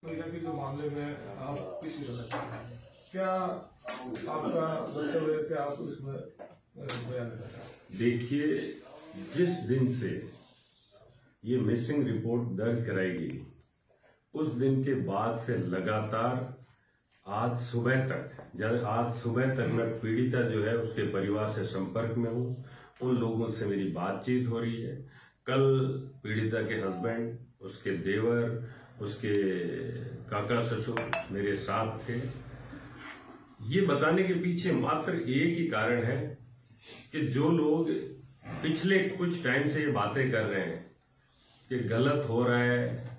महिला के जो मामले में आप किस क्या आपका वक्तव्य है, क्या आप इसमें बयान देना चाहते हैं? देखिए, जिस दिन से ये मिसिंग रिपोर्ट दर्ज कराई गई उस दिन के बाद से लगातार आज सुबह तक मैं पीड़िता जो है उसके परिवार से संपर्क में हूँ। उन लोगों से मेरी बातचीत हो रही है। कल पीड़िता के हस्बैंड, उसके देवर, उसके काका ससुर मेरे साथ थे। ये बताने के पीछे मात्र एक ही कारण है कि जो लोग पिछले कुछ टाइम से ये बातें कर रहे हैं कि गलत हो रहा है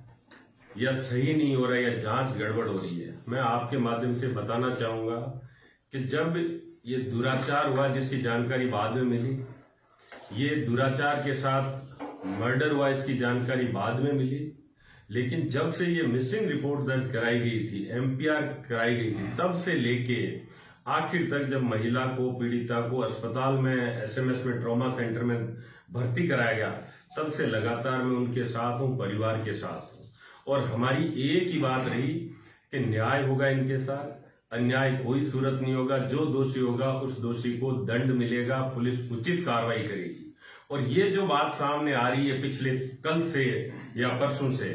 या सही नहीं हो रहा है या जांच गड़बड़ हो रही है, मैं आपके माध्यम से बताना चाहूंगा कि जब ये दुराचार हुआ जिसकी जानकारी बाद में मिली, ये दुराचार के साथ मर्डर हुआ इसकी जानकारी बाद में मिली, लेकिन जब से ये मिसिंग रिपोर्ट दर्ज कराई गई थी, एमपीआर कराई गई थी, तब से लेके आखिर तक जब महिला को, पीड़िता को अस्पताल में, एसएमएस में, ट्रॉमा सेंटर में भर्ती कराया गया, तब से लगातार मैं उनके साथ हूं, परिवार के साथ हूं। और हमारी एक ही बात रही कि न्याय होगा इनके साथ, अन्याय कोई सूरत नहीं होगा। जो दोषी होगा उस दोषी को दंड मिलेगा, पुलिस उचित कार्रवाई करेगी। और ये जो बात सामने आ रही है पिछले कल से या परसों से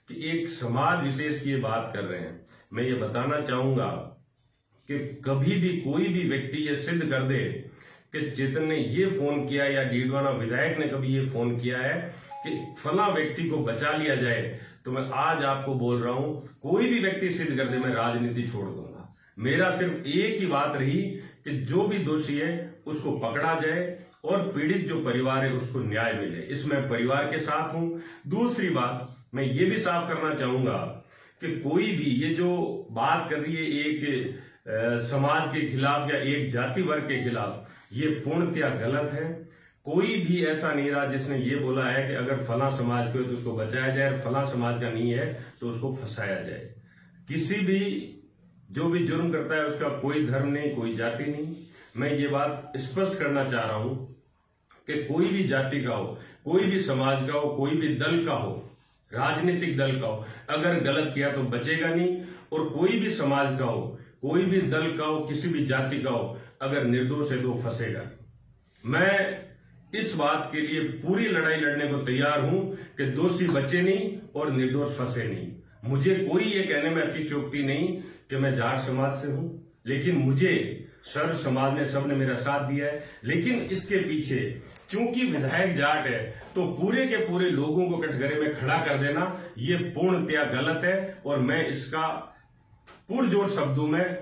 कि एक समाज विशेष की ये बात कर रहे हैं, मैं ये बताना चाहूंगा कि कभी भी कोई भी व्यक्ति ये सिद्ध कर दे कि जितने ने ये फोन किया या डीडवाना विधायक ने कभी ये फोन किया है कि फला व्यक्ति को बचा लिया जाए, तो मैं आज आपको बोल रहा हूं, कोई भी व्यक्ति सिद्ध कर दे, मैं राजनीति छोड़ दूंगा। मेरा सिर्फ एक ही बात रही कि जो भी दोषी है उसको पकड़ा जाए और पीड़ित जो परिवार है उसको न्याय मिले। इसमें परिवार के साथ हूं। दूसरी बात मैं ये भी साफ करना चाहूंगा कि कोई भी ये जो बात कर रही है एक समाज के खिलाफ या एक जाति वर्ग के खिलाफ, ये पूर्णतया गलत है। कोई भी ऐसा नहीं रहा जिसने ये बोला है कि अगर फला समाज को है तो उसको बचाया जाए और फला समाज का नहीं है तो उसको फंसाया जाए। किसी भी जो भी जुर्म करता है उसका कोई धर्म नहीं, कोई जाति नहीं। मैं ये बात स्पष्ट करना चाह रहा हूं कि कोई भी जाति का हो, कोई भी समाज का हो, कोई भी दल का हो, राजनीतिक दल का हो, अगर गलत किया तो बचेगा नहीं। और कोई भी समाज का हो, कोई भी दल का हो, किसी भी जाति का हो, अगर निर्दोष है तो फंसेगा। मैं इस बात के लिए पूरी लड़ाई लड़ने को तैयार हूं कि दोषी बचे नहीं और निर्दोष फंसे नहीं। मुझे कोई ये कहने में अतिशयोक्ति नहीं कि मैं जाट समाज से हूं, लेकिन मुझे सर्व समाज ने, सबने मेरा साथ दिया है। लेकिन इसके पीछे चूंकि विधायक जाट है तो पूरे के पूरे लोगों को कटघरे में खड़ा कर देना ये पूर्णतया गलत है और मैं इसका पुरजोर शब्दों में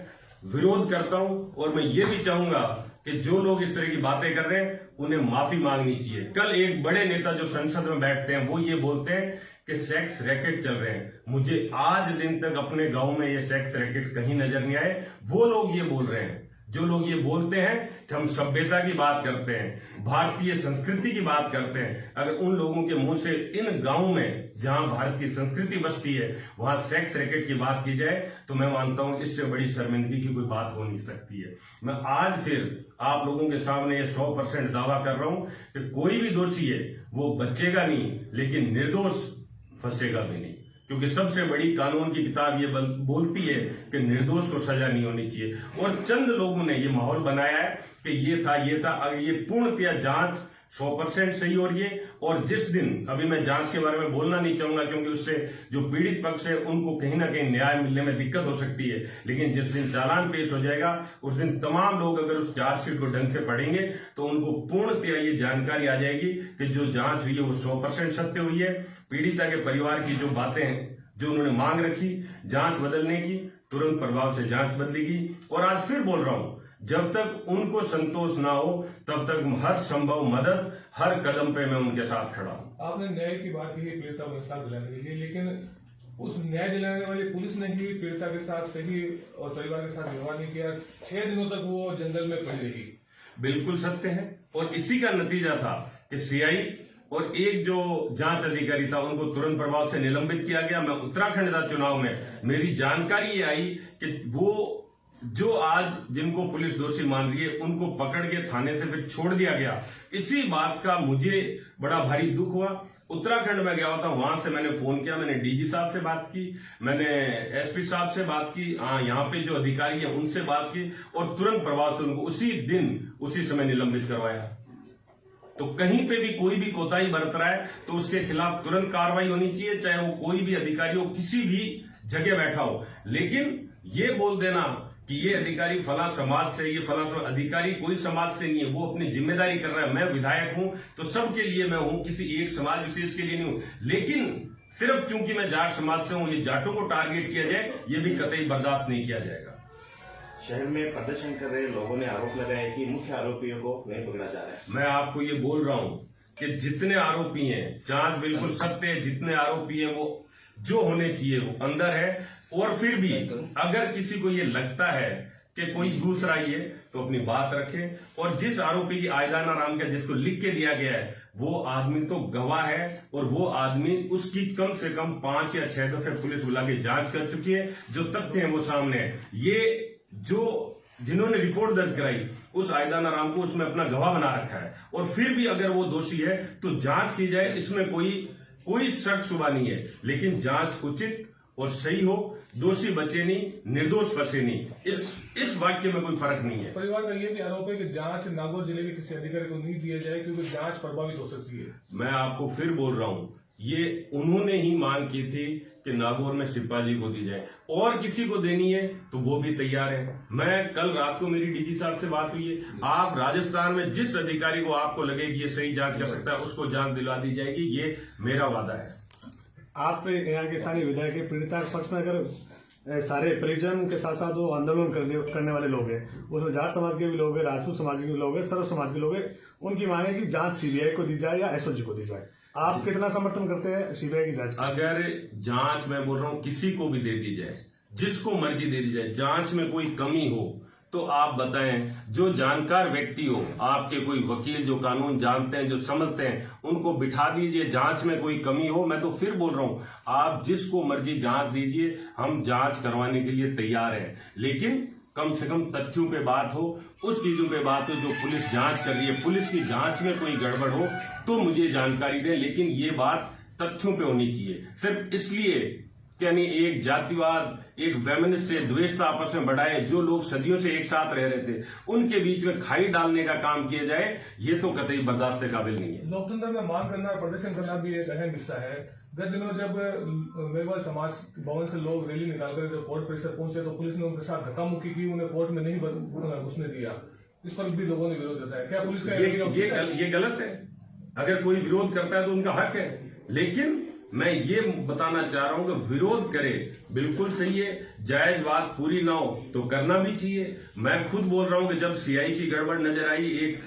विरोध करता हूं। और मैं ये भी चाहूंगा कि जो लोग इस तरह की बातें कर रहे हैं उन्हें माफी मांगनी चाहिए। कल एक बड़े नेता जो संसद में बैठते हैं वो ये बोलते हैं कि सेक्स रैकेट चल रहे हैं। मुझे आज दिन तक अपने गांव में ये सेक्स रैकेट कहीं नजर नहीं आए। वो लोग ये बोल रहे हैं, जो लोग ये बोलते हैं कि हम सभ्यता की बात करते हैं, भारतीय संस्कृति की बात करते हैं, अगर उन लोगों के मुंह से इन गांव में जहां भारत की संस्कृति बसती है वहां सेक्स रैकेट की बात की जाए तो मैं मानता हूं इससे बड़ी शर्मिंदगी की कोई बात हो नहीं सकती है। मैं आज फिर आप लोगों के सामने ये 100% दावा कर रहा हूं कि कोई भी दोषी है वो बचेगा नहीं, लेकिन निर्दोष फंसेगा भी नहीं। क्योंकि सबसे बड़ी कानून की किताब ये बोलती है कि निर्दोष को सजा नहीं होनी चाहिए। और चंद लोगों ने ये माहौल बनाया है कि ये था अगर ये पूर्णतया जांच 100% सही हो रही है। और जिस दिन, अभी मैं जांच के बारे में बोलना नहीं चाहूंगा क्योंकि उससे जो पीड़ित पक्ष है उनको कहीं ना कहीं न्याय मिलने में दिक्कत हो सकती है, लेकिन जिस दिन चालान पेश हो जाएगा उस दिन तमाम लोग अगर उस चार्जशीट को ढंग से पढ़ेंगे तो उनको पूर्णतया ये जानकारी आ जाएगी कि जो जांच हुई है वो 100% सत्य हुई है। पीड़िता के परिवार की जो बातें हैं, जो उन्होंने मांग रखी जांच बदलने की, तुरंत प्रभाव से जांच बदलेगी। और आज फिर बोल रहा हूं, जब तक उनको संतोष ना हो तब तक हर संभव मदद, हर कदम पे मैं उनके साथ खड़ा हूं। आपने न्याय की बात की पीड़िता को इंसाफ दिलाने के लिए, लेकिन उस न्याय दिलाने वाली पुलिस ने ही पीड़िता के साथ सही और परिवार के साथ व्यवहार नहीं किया। 6 दिनों तक वो जंगल में पड़ी रही। बिल्कुल सत्य है और इसी का नतीजा था कि सीआई और एक जो जांच अधिकारी था उनको तुरंत प्रभाव से निलंबित किया गया। मैं उत्तराखंड था चुनाव में, मेरी जानकारी ये आई कि वो जो आज जिनको पुलिस दोषी मान रही है उनको पकड़ के थाने से फिर छोड़ दिया गया, इसी बात का मुझे बड़ा भारी दुख हुआ। उत्तराखंड में गया था, वहां से मैंने फोन किया, मैंने डीजी साहब से बात की, मैंने एसपी साहब से बात की, यहाँ पे जो अधिकारी है उनसे बात की और तुरंत प्रभाव से उनको उसी दिन उसी समय निलंबित करवाया। तो कहीं पे भी कोई भी कोताही बरत रहा है तो उसके खिलाफ तुरंत कार्रवाई होनी चाहिए, चाहे वो कोई भी अधिकारी हो, किसी भी जगह बैठा हो। लेकिन ये बोल देना कि ये अधिकारी फला समाज से, ये फला अधिकारी कोई समाज से नहीं है, वो अपनी जिम्मेदारी कर रहा है। मैं विधायक हूं तो सबके लिए मैं हूं, किसी एक समाज विशेष के लिए नहीं हूं। लेकिन सिर्फ चूंकि मैं जाट समाज से हूं, ये जाटों को टारगेट किया जाए, ये भी कतई बर्दाश्त नहीं किया जाएगा। शहर में प्रदर्शन कर रहे लोगों ने आरोप लगाया कि मुख्य आरोपियों को नहीं पकड़ा जा रहा है। मैं आपको ये बोल रहा हूं कि जितने आरोपी हैं, जांच बिल्कुल सत्य है, जितने आरोपी हैं वो जो होने चाहिए वो अंदर है। और फिर भी अगर किसी को ये लगता है कि कोई दूसरा ही है तो अपनी बात रखे। और जिस आरोपी की आयदाना राम का जिसको लिख के दिया गया है वो आदमी तो गवाह है और वो आदमी उसकी कम से कम 5 या 6 दफे पुलिस बुला के जांच कर चुकी है। जो तथ्य है वो सामने है। ये जो जिन्होंने रिपोर्ट दर्ज कराई उस आयदाना राम को उसमें अपना गवाह बना रखा है। और फिर भी अगर वो दोषी है तो जांच की जाए, इसमें कोई शक शुबा नहीं है। लेकिन जांच उचित और सही हो, दोषी बचे नहीं, निर्दोष फंसे नहीं, इस वाक्य में कोई फर्क नहीं है। परिवार का ये भी आरोप है कि जांच नागौर जिले के किसी अधिकारी को नहीं दिया जाए क्योंकि जांच प्रभावित हो सकती है। मैं आपको फिर बोल रहा हूं, ये उन्होंने ही मांग की थी कि नागौर में शिप्पा जी को दी जाए और किसी को देनी है तो वो भी तैयार है। मैं कल रात को मेरी डीजी साहब से बात हुई है, आप राजस्थान में जिस अधिकारी को आपको लगे कि ये सही जांच कर सकता है उसको जांच दिला दी जाएगी, ये मेरा वादा है। आप यहाँ के स्थानीय विधायक के पीड़िता के पक्ष में अगर सारे परिजन के साथ साथ वो आंदोलन करने वाले लोग हैं, उसमें जाट समाज के भी लोग हैं, राजपूत समाज के भी लोग हैं, सर्व समाज के लोग हैं, उनकी मांग है कि जांच सीबीआई को दी जाए या एसओजी को दी जाए। आप कितना समर्थन करते हैं सीबीआई की जांच? अगर जांच, मैं बोल रहा हूं, किसी को भी दे दी जाए, जिसको मर्जी दे दी जाए, जांच में कोई कमी हो तो आप बताएं। जो जानकार व्यक्ति हो, आपके कोई वकील जो कानून जानते हैं, जो समझते हैं, उनको बिठा दीजिए। जांच में कोई कमी हो, मैं तो फिर बोल रहा हूं, आप जिसको मर्जी जांच दीजिए, हम जांच करवाने के लिए तैयार हैं। लेकिन कम से कम तथ्यों पे बात हो, उस चीजों पे बात हो जो पुलिस जांच कर रही है। पुलिस की जांच में कोई गड़बड़ हो तो मुझे जानकारी दें, लेकिन ये बात तथ्यों पे होनी चाहिए। सिर्फ इसलिए यानी एक जातिवाद, एक वैमनस्य, द्वेषता आपस में बढ़ाए, जो लोग सदियों से एक साथ रह रहे थे उनके बीच में खाई डालने का काम किया जाए, ये तो कतई बर्दाश्त के काबिल नहीं है। लोकतंत्र में मांग करना और प्रदर्शन करना भी एक अहम हिस्सा है। गत दिनों जब मेवाड़ समाज भवन से लोग रैली निकालकर जब कोर्ट परिसर पहुंचे तो पुलिस ने उनके साथ धक्का मुक्की की, उन्हें कोर्ट में नहीं घुसने दिया। इस पर भी लोगों ने विरोध जताया। क्या पुलिस का ये गलत है? अगर कोई विरोध करता है तो उनका हक है। लेकिन मैं ये बताना चाह रहा हूं कि विरोध करे बिल्कुल सही है, जायज बात पूरी ना हो तो करना भी चाहिए। मैं खुद बोल रहा हूं कि जब सीआई की गड़बड़ नजर आई, एक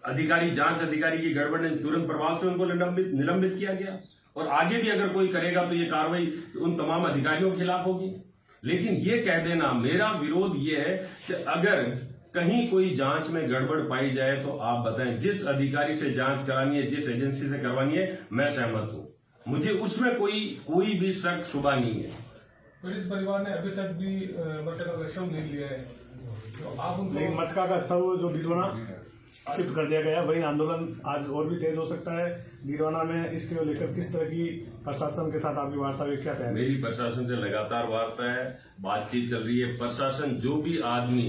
अधिकारी, जांच अधिकारी की गड़बड़ ने तुरंत प्रभाव से उनको निलंबित किया गया। और आगे भी अगर कोई करेगा तो ये कार्रवाई उन तमाम अधिकारियों के खिलाफ होगी। लेकिन ये कह देना, मेरा विरोध ये है कि अगर कहीं कोई जांच में गड़बड़ पाई जाए तो आप बताएं, जिस अधिकारी से जांच करानी है, जिस एजेंसी से करवानी है, मैं सहमत हूं, मुझे उसमें कोई भी शक शुबा नहीं है। पीड़ित परिवार ने अभी तक भी मृतका का शव नहीं लिया है, तो आप उनको लेकिन मटका का शव जो बीजवाना शिफ्ट कर दिया गया, वही आंदोलन आज और भी तेज हो सकता है बीरवाना में। इसके लेकर किस तरह की प्रशासन के साथ आपकी वार्ता हुई, क्या कहें? मेरी प्रशासन से लगातार वार्ता है, बातचीत चल रही है। प्रशासन जो भी आदमी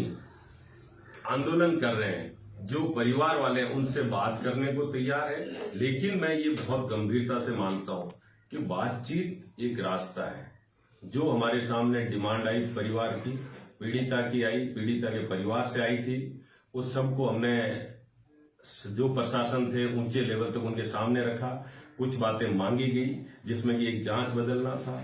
आंदोलन कर रहे हैं, जो परिवार वाले हैं, उनसे बात करने को तैयार है। लेकिन मैं ये बहुत गंभीरता से मानता हूं कि बातचीत एक रास्ता है। जो हमारे सामने डिमांड आई परिवार की, पीड़िता की आई, पीड़िता के परिवार से आई थी, उस सबको हमने, जो प्रशासन थे ऊंचे लेवल तक उनके सामने रखा। कुछ बातें मांगी गई जिसमें कि एक जांच बदलना था,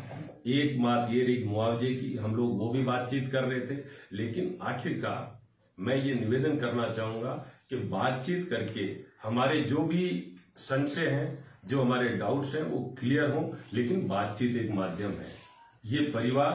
एक बात ये रही मुआवजे की, हम लोग वो भी बातचीत कर रहे थे। लेकिन आखिरकार मैं ये निवेदन करना चाहूंगा कि बातचीत करके हमारे जो भी संशय हैं, जो हमारे डाउट्स हैं, वो क्लियर हों। लेकिन बातचीत एक माध्यम है। ये परिवार